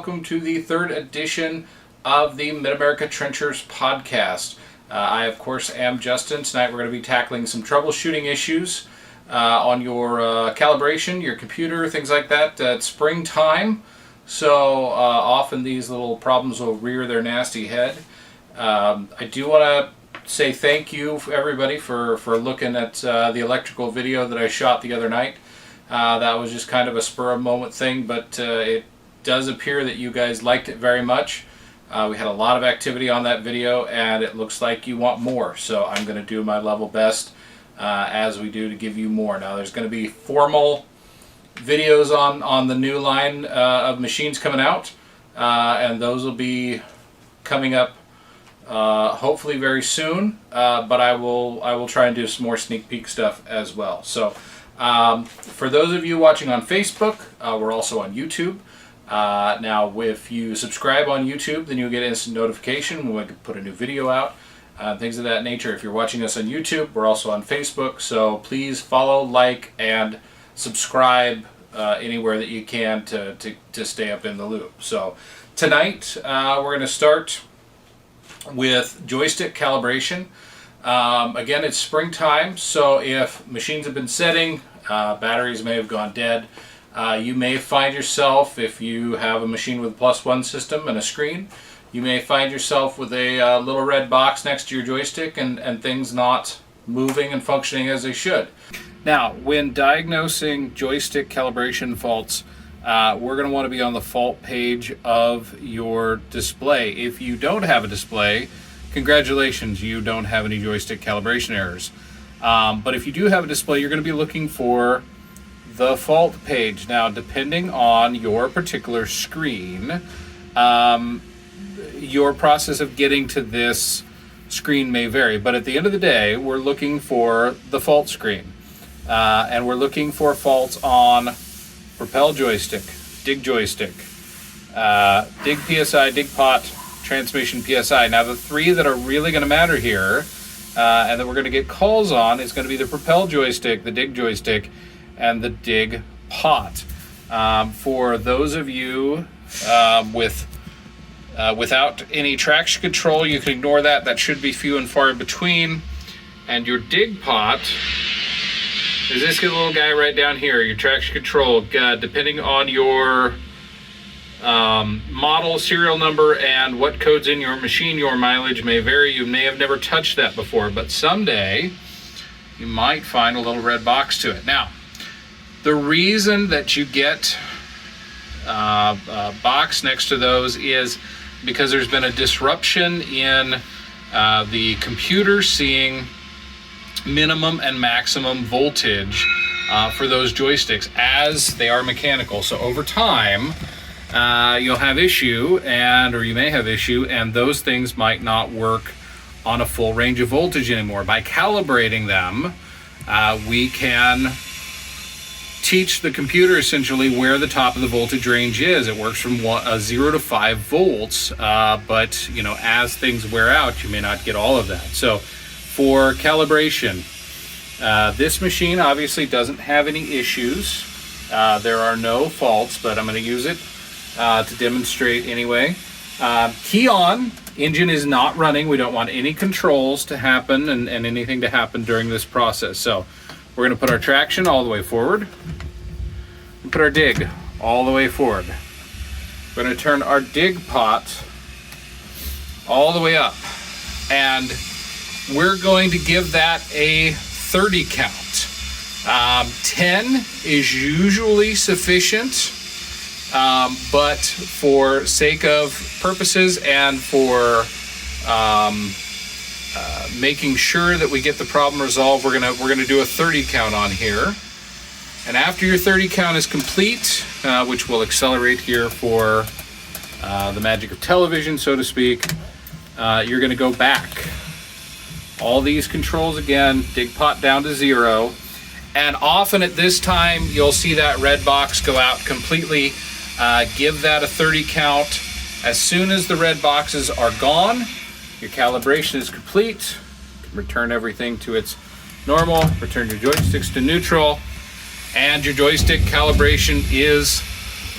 welcome to the third edition of the Mid-America Trenchers podcast. I, of course, am Justin. Tonight we're going to be tackling some troubleshooting issues on your calibration, your computer, things like that. It's springtime, so often these little problems will rear their nasty head. I do want to say thank you, everybody, for looking at the electrical video that I shot the other night. That was just kind of a spur of moment thing, but it does appear that you guys liked it very much. We had a lot of activity on that video, and it looks like you want more, so I'm going to do my level best as we do to give you more. Now, there's going to be formal videos on the new line of machines coming out, and those will be coming up hopefully very soon, but I will try and do some more sneak peek stuff as well. So for those of you watching on Facebook, we're also on YouTube. Now, if you subscribe on YouTube, then you'll get instant notification when we put a new video out, things of that nature. If you're watching us on YouTube, we're also on Facebook, so please follow, like, and subscribe anywhere that you can to stay up in the loop. So tonight, we're going to start with joystick calibration. Again, it's springtime, so if machines have been setting, batteries may have gone dead. You may find yourself, if you have a machine with a +1 system and a screen, you may find yourself with a little red box next to your joystick and things not moving and functioning as they should. Now, when diagnosing joystick calibration faults, we're going to want to be on the fault page of your display. If you don't have a display, congratulations, you don't have any joystick calibration errors. But if you do have a display, you're going to be looking for the fault page. Now, depending on your particular screen, your process of getting to this screen may vary, but at the end of the day, we're looking for the fault screen, and we're looking for faults on propel joystick, dig joystick, dig PSI, dig pot, transmission PSI. Now, the three that are really going to matter here and that we're going to get calls on is going to be the propel joystick, the dig joystick, and the dig pot. For those of you without any traction control, you can ignore that. That should be few and far in between. And your dig pot is this little guy right down here, your traction control. Depending on your model, serial number, and what code's in your machine, your mileage may vary. You may have never touched that before, but someday you might find a little red box to it. Now, the reason that you get a box next to those is because there's been a disruption in the computer seeing minimum and maximum voltage for those joysticks as they are mechanical. So over time, you'll have issue, or you may have issue, and those things might not work on a full range of voltage anymore. By calibrating them, we can teach the computer essentially where the top of the voltage range is. It works from 0 to 5 volts, but as things wear out, you may not get all of that. So for calibration, this machine obviously doesn't have any issues. There are no faults, but I'm going to use it to demonstrate anyway. Key on, engine is not running. We don't want any controls to happen and anything to happen during this process. So we're going to put our traction all the way forward and put our dig all the way forward. We're going to turn our dig pot all the way up, and we're going to give that a 30 count. 10 is usually sufficient, but for sake of purposes and for making sure that we get the problem resolved, we're gonna do a 30 count on here. And after your 30 count is complete, which will accelerate here for the magic of television, so to speak, you're gonna go back. All these controls again, dig pot down to 0, and often at this time you'll see that red box go out completely. Give that a 30 count. As soon as the red boxes are gone, your calibration is complete. Return everything to its normal, return your joysticks to neutral, and your joystick calibration is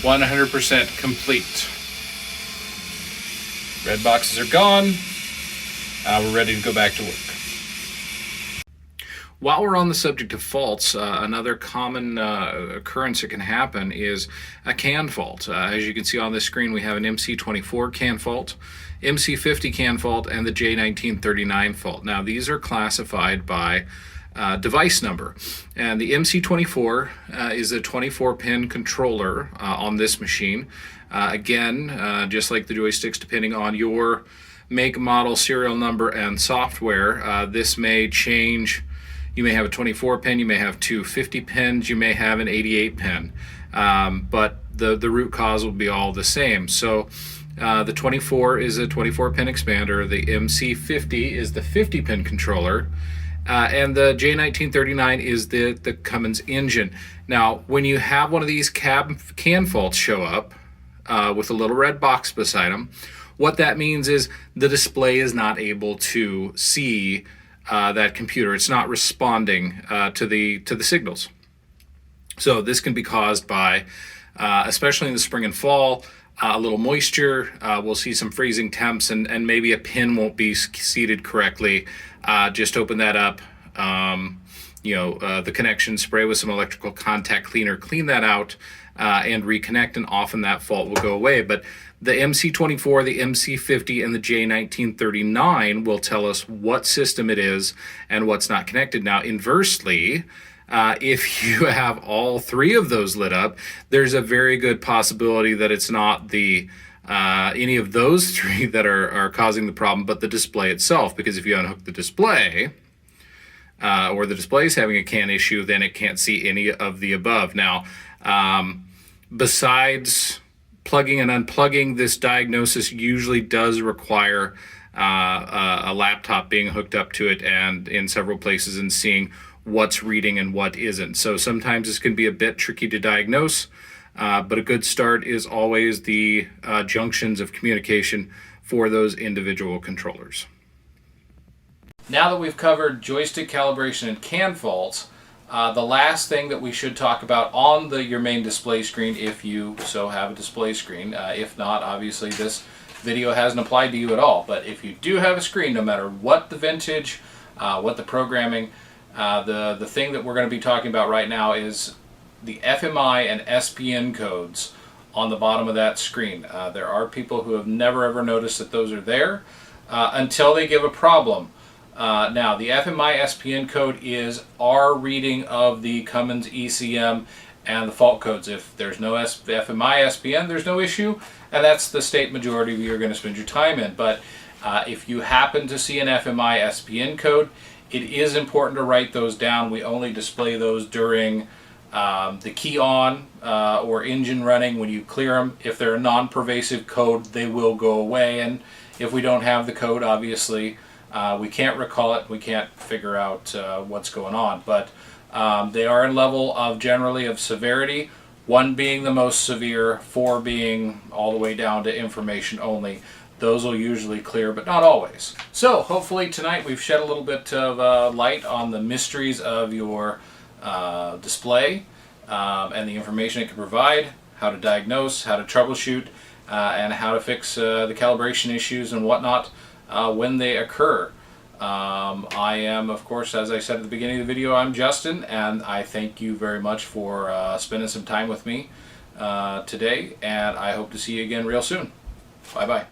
100% complete. Red boxes are gone. We're ready to go back to work. While we're on the subject of faults, another common occurrence that can happen is a CAN fault. As you can see on this screen, we have an MC24 CAN fault, MC50 CAN fault, and the J1939 fault. Now, these are classified by device number, and the MC24 is a 24-pin controller on this machine. Again, just like the joysticks, depending on your make, model, serial number, and software, this may change. You may have a 24 pin, you may have two 50 pins, you may have an 88 pin, but the root cause will be all the same. So the 24 is a 24 pin expander, the MC50 is the 50 pin controller, and the J1939 is the Cummins engine. Now, when you have one of these CAN faults show up with a little red box beside them, what that means is the display is not able to see that computer. It's not responding to the signals. So this can be caused by, especially in the spring and fall, a little moisture. We'll see some freezing temps, and maybe a pin won't be seated correctly. Just open that up. The connection, spray with some electrical contact cleaner, clean that out, and reconnect, and often that fault will go away. But the MC24, the MC50, and the J1939 will tell us what system it is and what's not connected. Now, inversely, if you have all three of those lit up, there's a very good possibility that it's not the any of those three that are causing the problem, but the display itself. Because if you unhook the display, or the display is having a CAN issue, then it can't see any of the above. Now, besides plugging and unplugging, this diagnosis usually does require a laptop being hooked up to it, and in several places, and seeing what's reading and what isn't. So sometimes this can be a bit tricky to diagnose, but a good start is always the junctions of communication for those individual controllers. Now that we've covered joystick calibration and CAN faults, the last thing that we should talk about on your main display screen, if you so have a display screen, if not, obviously this video hasn't applied to you at all, but if you do have a screen, no matter what the vintage, what the programming, the thing that we're going to be talking about right now is the FMI and SPN codes on the bottom of that screen. There are people who have never ever noticed that those are there until they give a problem. Now, the FMI SPN code is our reading of the Cummins ECM and the fault codes. If there's no FMI SPN, there's no issue, and that's the state majority you're going to spend your time in. But if you happen to see an FMI SPN code, it is important to write those down. We only display those during the key on or engine running when you clear them. If they're a non-pervasive code, they will go away, and if we don't have the code, obviously, we can't recall it, we can't figure out what's going on, but they are in level of generally of severity, 1 being the most severe, 4 being all the way down to information only. Those will usually clear, but not always. So hopefully tonight we've shed a little bit of light on the mysteries of your display and the information it can provide, how to diagnose, how to troubleshoot, and how to fix the calibration issues and whatnot when they occur. I am, of course, as I said at the beginning of the video, I'm Justin, and I thank you very much for spending some time with me today, and I hope to see you again real soon. Bye-bye.